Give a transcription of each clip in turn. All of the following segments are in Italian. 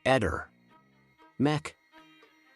Eder. Mech.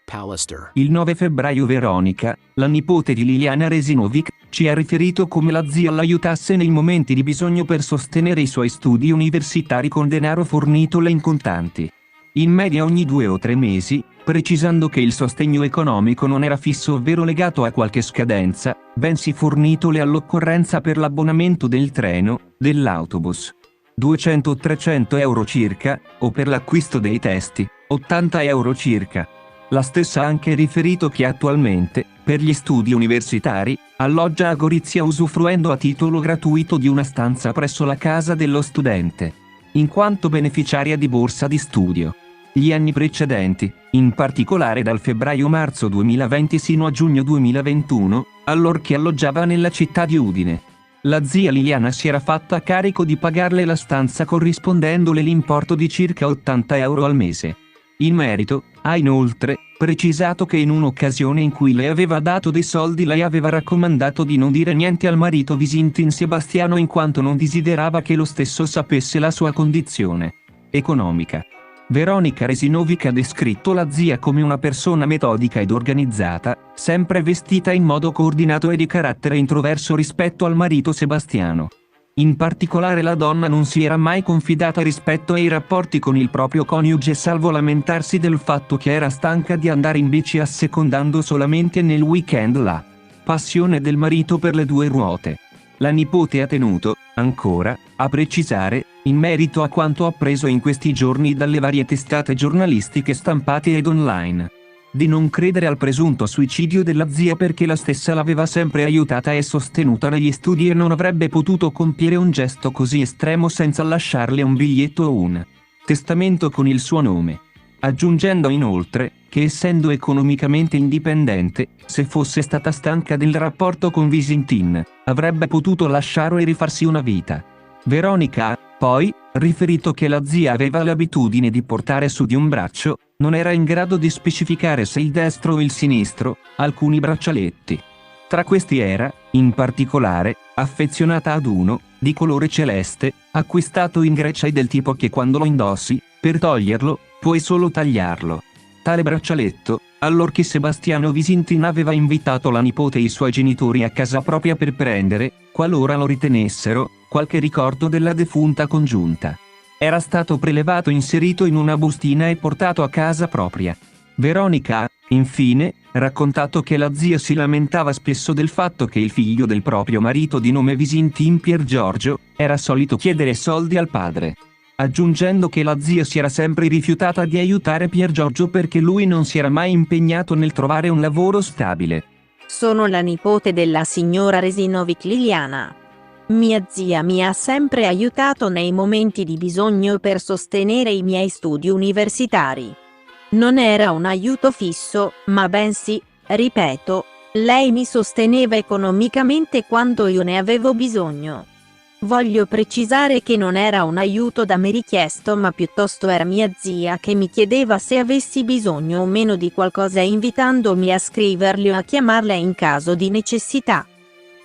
Pallister. Il 9 febbraio Veronica, la nipote di Liliana Resinovic, ci ha riferito come la zia l'aiutasse nei momenti di bisogno per sostenere i suoi studi universitari con denaro fornitole in contanti. In media ogni 2 o 3 mesi, precisando che il sostegno economico non era fisso ovvero legato a qualche scadenza, bensì fornitole all'occorrenza per l'abbonamento del treno, dell'autobus. 200-300 euro circa, o per l'acquisto dei testi, 80 euro circa. La stessa ha anche riferito che attualmente, per gli studi universitari, alloggia a Gorizia usufruendo a titolo gratuito di una stanza presso la casa dello studente, in quanto beneficiaria di borsa di studio. Gli anni precedenti, in particolare dal febbraio-marzo 2020 sino a giugno 2021, allorché alloggiava nella città di Udine, la zia Liliana si era fatta carico di pagarle la stanza corrispondendole l'importo di circa 80 euro al mese. In merito, ha inoltre precisato che in un'occasione in cui le aveva dato dei soldi lei aveva raccomandato di non dire niente al marito Visintin Sebastiano in quanto non desiderava che lo stesso sapesse la sua condizione economica. Veronica Resinovic ha descritto la zia come una persona metodica ed organizzata, sempre vestita in modo coordinato e di carattere introverso rispetto al marito Sebastiano. In particolare la donna non si era mai confidata rispetto ai rapporti con il proprio coniuge salvo lamentarsi del fatto che era stanca di andare in bici assecondando solamente nel weekend la passione del marito per le 2 ruote. La nipote ha tenuto, ancora, a precisare, in merito a quanto appreso in questi giorni dalle varie testate giornalistiche stampate ed online, di non credere al presunto suicidio della zia perché la stessa l'aveva sempre aiutata e sostenuta negli studi e non avrebbe potuto compiere un gesto così estremo senza lasciarle un biglietto o un testamento con il suo nome. Aggiungendo inoltre, che essendo economicamente indipendente, se fosse stata stanca del rapporto con Visintin, avrebbe potuto lasciarlo e rifarsi una vita. Veronica ha, poi, riferito che la zia aveva l'abitudine di portare su di un braccio, non era in grado di specificare se il destro o il sinistro, alcuni braccialetti. Tra questi era, in particolare, affezionata ad uno, di colore celeste, acquistato in Grecia e del tipo che quando lo indossi, per toglierlo, puoi solo tagliarlo. Tale braccialetto, allorché Sebastiano Visintin aveva invitato la nipote e i suoi genitori a casa propria per prendere, qualora lo ritenessero, qualche ricordo della defunta congiunta. Era stato prelevato, inserito in una bustina e portato a casa propria. Veronica ha, infine, raccontato che la zia si lamentava spesso del fatto che il figlio del proprio marito di nome Visintin Pier Giorgio, era solito chiedere soldi al padre. Aggiungendo che la zia si era sempre rifiutata di aiutare Pier Giorgio perché lui non si era mai impegnato nel trovare un lavoro stabile. Sono la nipote della signora Resinovic Liliana. Mia zia mi ha sempre aiutato nei momenti di bisogno per sostenere i miei studi universitari. Non era un aiuto fisso, ma bensì, ripeto, lei mi sosteneva economicamente quando io ne avevo bisogno. Voglio precisare che non era un aiuto da me richiesto ma piuttosto era mia zia che mi chiedeva se avessi bisogno o meno di qualcosa invitandomi a scriverli o a chiamarla in caso di necessità.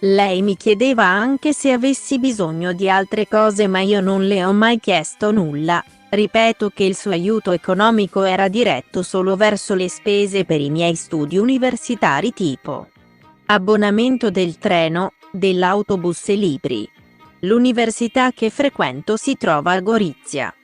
Lei mi chiedeva anche se avessi bisogno di altre cose ma io non le ho mai chiesto nulla. Ripeto che il suo aiuto economico era diretto solo verso le spese per i miei studi universitari tipo abbonamento del treno, dell'autobus e libri. L'università che frequento si trova a Gorizia.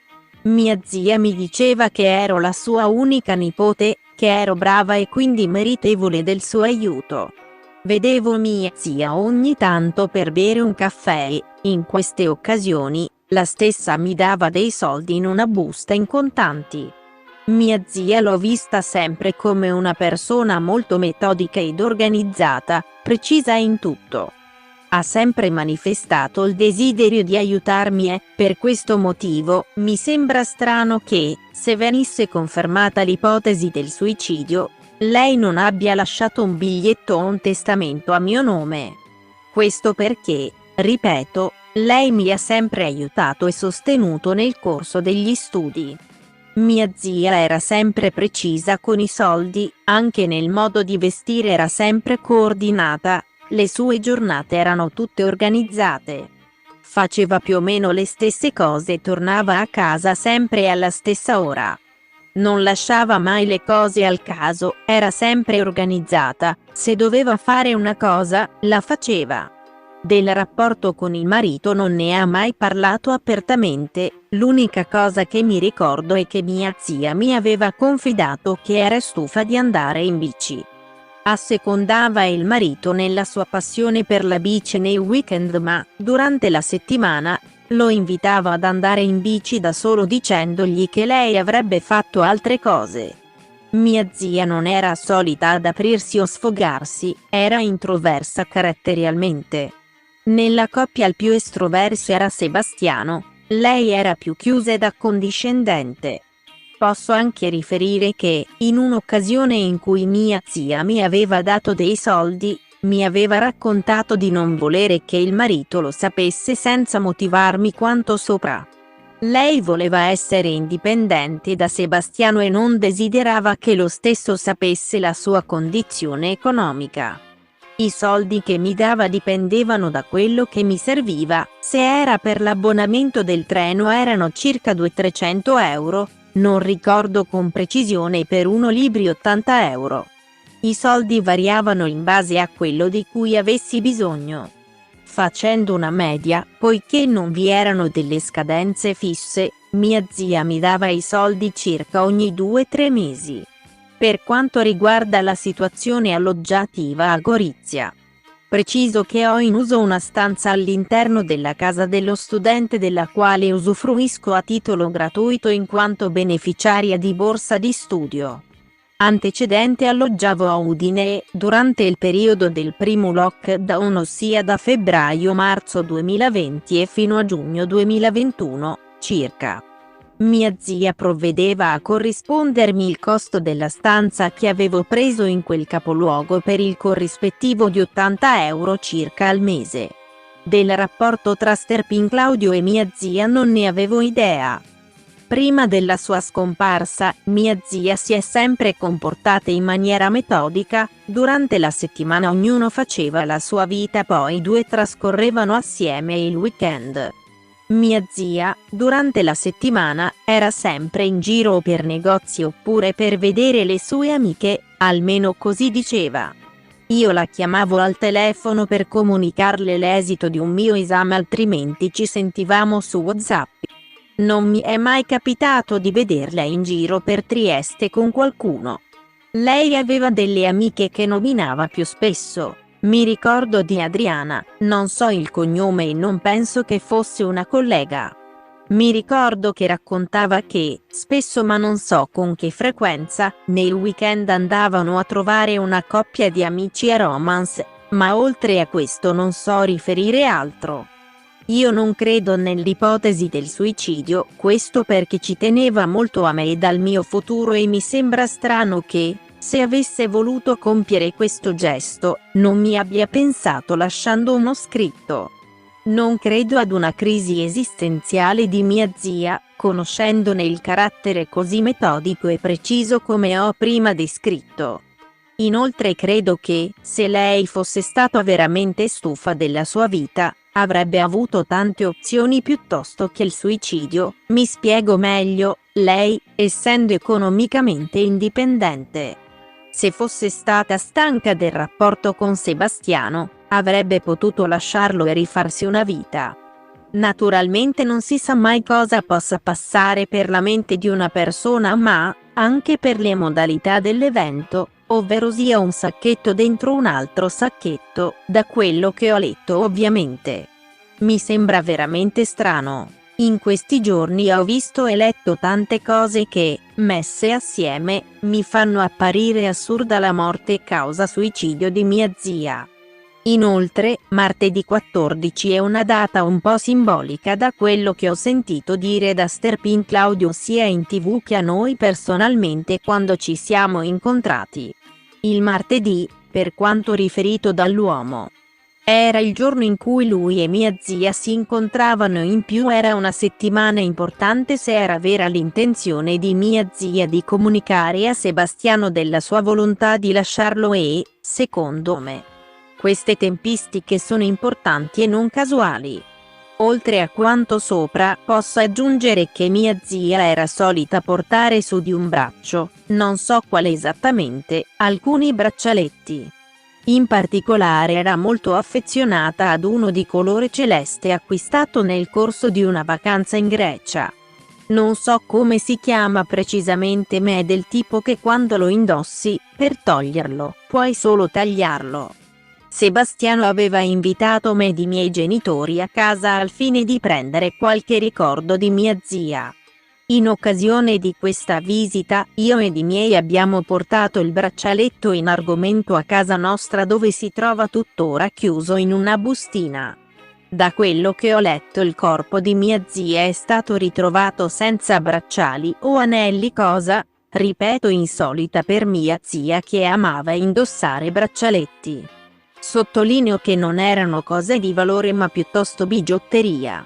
Mia zia mi diceva che ero la sua unica nipote, che ero brava e quindi meritevole del suo aiuto. Vedevo mia zia ogni tanto per bere un caffè e, in queste occasioni, la stessa mi dava dei soldi in una busta in contanti. Mia zia l'ho vista sempre come una persona molto metodica ed organizzata, precisa in tutto. Ha sempre manifestato il desiderio di aiutarmi e, per questo motivo, mi sembra strano che, se venisse confermata l'ipotesi del suicidio, lei non abbia lasciato un biglietto o un testamento a mio nome. Questo perché, ripeto, lei mi ha sempre aiutato e sostenuto nel corso degli studi. Mia zia era sempre precisa con i soldi, anche nel modo di vestire era sempre coordinata, le sue giornate erano tutte organizzate. Faceva più o meno le stesse cose e tornava a casa sempre alla stessa ora. Non lasciava mai le cose al caso, era sempre organizzata, se doveva fare una cosa, la faceva. Del rapporto con il marito non ne ha mai parlato apertamente, l'unica cosa che mi ricordo è che mia zia mi aveva confidato che era stufa di andare in bici. Assecondava il marito nella sua passione per la bici nei weekend, ma, durante la settimana, lo invitava ad andare in bici da solo dicendogli che lei avrebbe fatto altre cose. Mia zia non era solita ad aprirsi o sfogarsi, era introversa caratterialmente. Nella coppia il più estroverso era Sebastiano, lei era più chiusa ed accondiscendente. Posso anche riferire che, in un'occasione in cui mia zia mi aveva dato dei soldi, mi aveva raccontato di non volere che il marito lo sapesse senza motivarmi quanto sopra. Lei voleva essere indipendente da Sebastiano e non desiderava che lo stesso sapesse la sua condizione economica. I soldi che mi dava dipendevano da quello che mi serviva, se era per l'abbonamento del treno erano circa 200-300 euro, non ricordo con precisione, per uno libri 80 euro. I soldi variavano in base a quello di cui avessi bisogno. Facendo una media, poiché non vi erano delle scadenze fisse, mia zia mi dava i soldi circa ogni 2-3 mesi. Per quanto riguarda la situazione alloggiativa a Gorizia, preciso che ho in uso una stanza all'interno della casa dello studente della quale usufruisco a titolo gratuito in quanto beneficiaria di borsa di studio. Antecedente alloggiavo a Udine e, durante il periodo del primo lockdown, ossia da febbraio-marzo 2020 e fino a giugno 2021, circa. Mia zia provvedeva a corrispondermi il costo della stanza che avevo preso in quel capoluogo per il corrispettivo di 80 euro circa al mese. Del rapporto tra Sterpin Claudio e mia zia non ne avevo idea. Prima della sua scomparsa, mia zia si è sempre comportata in maniera metodica, durante la settimana ognuno faceva la sua vita, poi i due trascorrevano assieme il weekend. Mia zia, durante la settimana, era sempre in giro o per negozi oppure per vedere le sue amiche, almeno così diceva. Io la chiamavo al telefono per comunicarle l'esito di un mio esame, altrimenti ci sentivamo su WhatsApp. Non mi è mai capitato di vederla in giro per Trieste con qualcuno. Lei aveva delle amiche che nominava più spesso. Mi ricordo di Adriana, non so il cognome e non penso che fosse una collega. Mi ricordo che raccontava che, spesso ma non so con che frequenza, nel weekend andavano a trovare una coppia di amici a Romance, ma oltre a questo non so riferire altro. Io non credo nell'ipotesi del suicidio, questo perché ci teneva molto a me e al mio futuro e mi sembra strano che, se avesse voluto compiere questo gesto, non mi abbia pensato lasciando uno scritto. Non credo ad una crisi esistenziale di mia zia, conoscendone il carattere così metodico e preciso come ho prima descritto. Inoltre credo che, se lei fosse stata veramente stufa della sua vita, avrebbe avuto tante opzioni piuttosto che il suicidio. Mi spiego meglio, lei, essendo economicamente indipendente, se fosse stata stanca del rapporto con Sebastiano, avrebbe potuto lasciarlo e rifarsi una vita. Naturalmente non si sa mai cosa possa passare per la mente di una persona, ma, anche per le modalità dell'evento, ovvero sia un sacchetto dentro un altro sacchetto, da quello che ho letto ovviamente, mi sembra veramente strano. In questi giorni ho visto e letto tante cose che, messe assieme, mi fanno apparire assurda la morte causa suicidio di mia zia. Inoltre, martedì 14 è una data un po' simbolica da quello che ho sentito dire da Sterpin Claudio sia in TV che a noi personalmente quando ci siamo incontrati. Il martedì, per quanto riferito dall'uomo, era il giorno in cui lui e mia zia si incontravano, in più era una settimana importante se era vera l'intenzione di mia zia di comunicare a Sebastiano della sua volontà di lasciarlo e, secondo me, queste tempistiche sono importanti e non casuali. Oltre a quanto sopra, posso aggiungere che mia zia era solita portare su di un braccio, non so quale esattamente, alcuni braccialetti. In particolare era molto affezionata ad uno di colore celeste acquistato nel corso di una vacanza in Grecia. Non so come si chiama precisamente, ma è del tipo che quando lo indossi, per toglierlo, puoi solo tagliarlo. Sebastiano aveva invitato me ed i miei genitori a casa al fine di prendere qualche ricordo di mia zia. In occasione di questa visita, io ed i miei abbiamo portato il braccialetto in argomento a casa nostra, dove si trova tuttora chiuso in una bustina. Da quello che ho letto, il corpo di mia zia è stato ritrovato senza bracciali o anelli, cosa, ripeto, insolita per mia zia che amava indossare braccialetti. Sottolineo che non erano cose di valore ma piuttosto bigiotteria.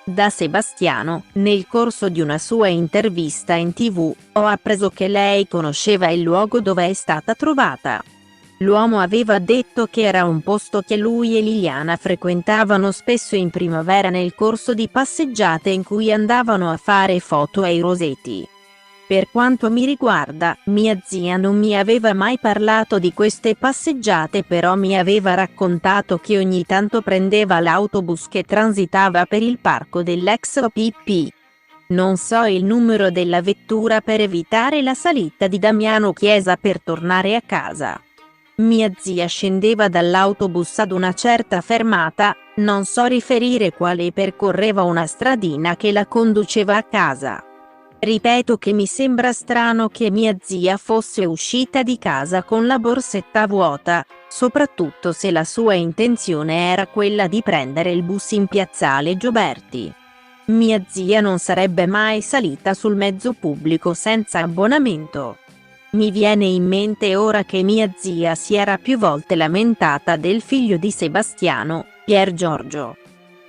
Da Sebastiano, nel corso di una sua intervista in TV, ho appreso che lei conosceva il luogo dove è stata trovata. L'uomo aveva detto che era un posto che lui e Liliana frequentavano spesso in primavera nel corso di passeggiate in cui andavano a fare foto ai roseti. Per quanto mi riguarda, mia zia non mi aveva mai parlato di queste passeggiate, però mi aveva raccontato che ogni tanto prendeva l'autobus che transitava per il parco dell'ex OPP. Non so il numero della vettura per evitare la salita di Damiano Chiesa per tornare a casa. Mia zia scendeva dall'autobus ad una certa fermata, non so riferire quale, e percorreva una stradina che la conduceva a casa. Ripeto che mi sembra strano che mia zia fosse uscita di casa con la borsetta vuota, soprattutto se la sua intenzione era quella di prendere il bus in piazzale Gioberti. Mia zia non sarebbe mai salita sul mezzo pubblico senza abbonamento. Mi viene in mente ora che mia zia si era più volte lamentata del figlio di Sebastiano, Pier Giorgio.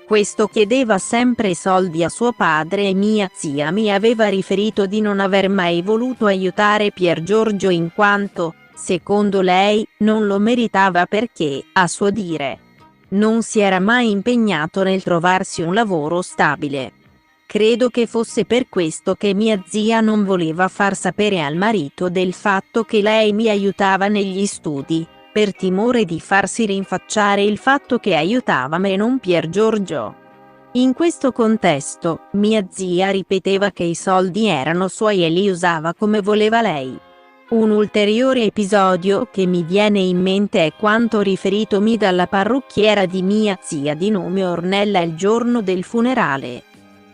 Questo chiedeva sempre soldi a suo padre e mia zia mi aveva riferito di non aver mai voluto aiutare Pier Giorgio in quanto, secondo lei, non lo meritava perché, a suo dire, non si era mai impegnato nel trovarsi un lavoro stabile. Credo che fosse per questo che mia zia non voleva far sapere al marito del fatto che lei mi aiutava negli studi, per timore di farsi rinfacciare il fatto che aiutava me e non Pier Giorgio. In questo contesto, mia zia ripeteva che i soldi erano suoi e li usava come voleva lei. Un ulteriore episodio che mi viene in mente è quanto riferitomi dalla parrucchiera di mia zia di nome Ornella il giorno del funerale.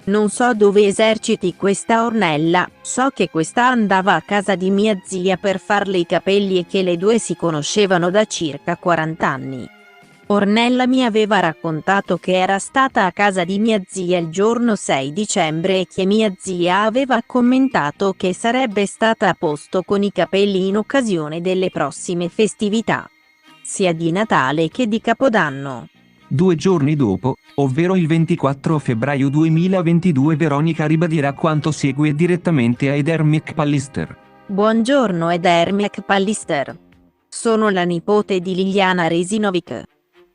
Non so dove eserciti questa Ornella, so che questa andava a casa di mia zia per farle i capelli e che le due si conoscevano da circa 40 anni. Ornella mi aveva raccontato che era stata a casa di mia zia il giorno 6 dicembre e che mia zia aveva commentato che sarebbe stata a posto con i capelli in occasione delle prossime festività, sia di Natale che di Capodanno. 2 giorni dopo, ovvero il 24 febbraio 2022, Veronica ribadirà quanto segue direttamente a Eder McPallister. Buongiorno Eder McPallister. Sono la nipote di Liliana Resinovic.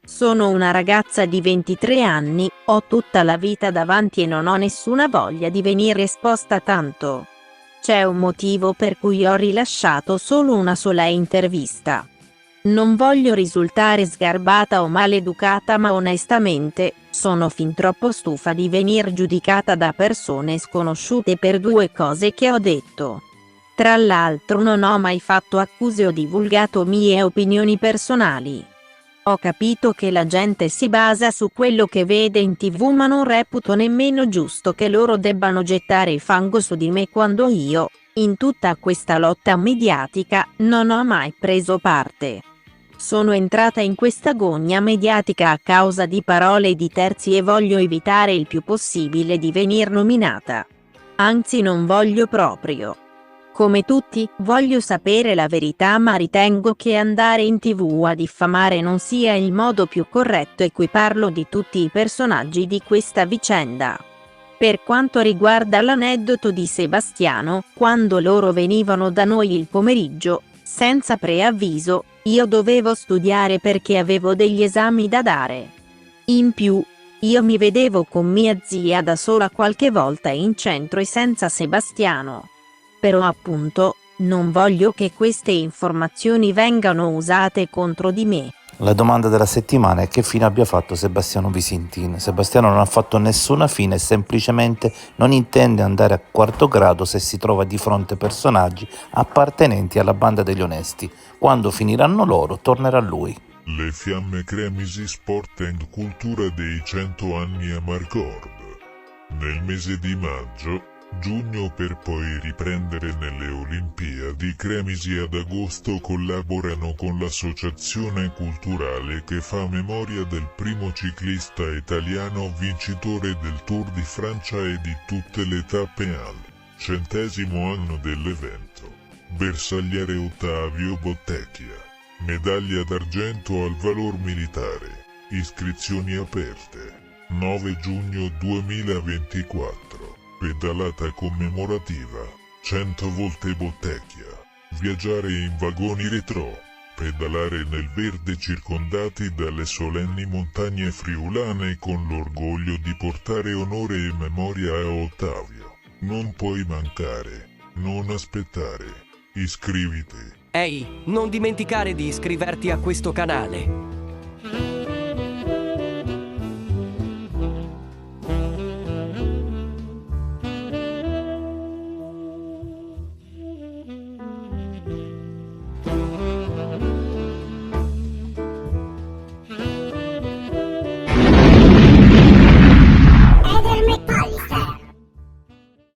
Sono una ragazza di 23 anni, ho tutta la vita davanti e non ho nessuna voglia di venire esposta tanto. C'è un motivo per cui ho rilasciato solo una sola intervista. Non voglio risultare sgarbata o maleducata, ma onestamente, sono fin troppo stufa di venir giudicata da persone sconosciute per 2 cose che ho detto. Tra l'altro non ho mai fatto accuse o divulgato mie opinioni personali. Ho capito che la gente si basa su quello che vede in TV, ma non reputo nemmeno giusto che loro debbano gettare fango su di me quando io, in tutta questa lotta mediatica, non ho mai preso parte. Sono entrata in questa gogna mediatica a causa di parole di terzi e voglio evitare il più possibile di venir nominata. Anzi, non voglio proprio. Come tutti, voglio sapere la verità, ma ritengo che andare in TV a diffamare non sia il modo più corretto, e qui parlo di tutti i personaggi di questa vicenda. Per quanto riguarda l'aneddoto di Sebastiano, quando loro venivano da noi il pomeriggio, senza preavviso, io dovevo studiare perché avevo degli esami da dare. In più, Io mi vedevo con mia zia da sola qualche volta in centro e senza Sebastiano. Però appunto, non voglio che queste informazioni vengano usate contro di me. La domanda della settimana è che fine abbia fatto Sebastiano Visintin. Sebastiano non ha fatto nessuna fine, semplicemente non intende andare a quarto grado se si trova di fronte personaggi appartenenti alla banda degli onesti. Quando finiranno loro, tornerà lui. Le fiamme Cremisi Sport and Cultura dei 100 anni a Marcord. Nel mese di maggio, giugno per poi riprendere nelle Olimpiadi, Cremisi ad agosto collaborano con l'associazione culturale che fa memoria del primo ciclista italiano vincitore del Tour di Francia e di tutte le tappe al 100° anno dell'evento. Bersagliere Ottavio Bottecchia. Medaglia d'argento al valor militare. Iscrizioni aperte. 9 giugno 2024. Pedalata commemorativa. 100 volte Bottecchia. Viaggiare in vagoni retro. Pedalare nel verde circondati dalle solenni montagne friulane con l'orgoglio di portare onore e memoria a Ottavio. Non puoi mancare. Non aspettare. Iscriviti. Ehi, non dimenticare di iscriverti a questo canale.